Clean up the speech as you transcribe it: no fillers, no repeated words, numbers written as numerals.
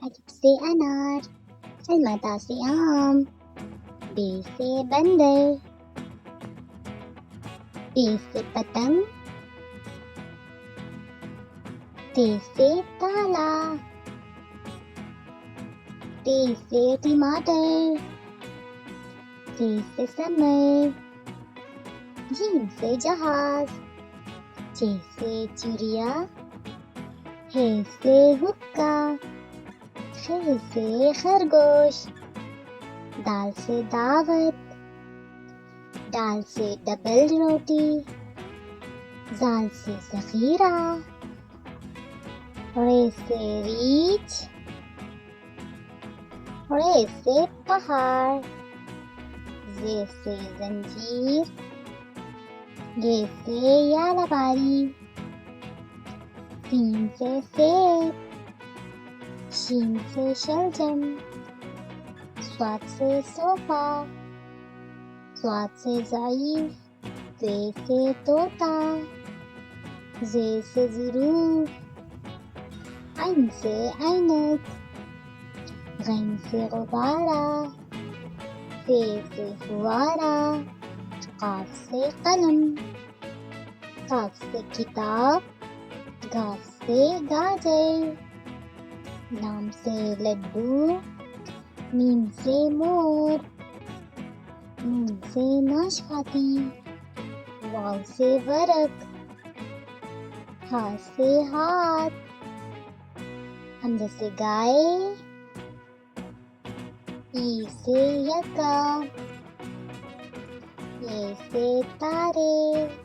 अलिफ से अनार, अलमता से आम, बे से बंदर, टे से पतंग, ते से ताला, ते से टमाटर, से समर, जीम से जहाज, चे से चिड़िया, हे से हुक्का, खे से खरगोश, दाल से दावत, दाल से डबल रोटी, जाल से ज़ख़ीरा, रे से रीछ, रे से पहाड़, जे से जंजीर, ये से यालबारी, सीन से सेब, शीन से शलजम, स्वाद से सोफा, स्वाद से ज़ईफ़, ज़े से तोता, ज़े से ज़रूर, ऐन से ऐनक, गैन से गुब्बारा, फ़े से फुवारा, क़ाफ़ से कलम, काफ से किताब, घास से गाजर, लाम से लड्डू, मीम से मोर, नून से नाशपाती, वाव से वर्क, हा से हाथ, हमज़ा से गाय, ई से यक्का, ये से तारे।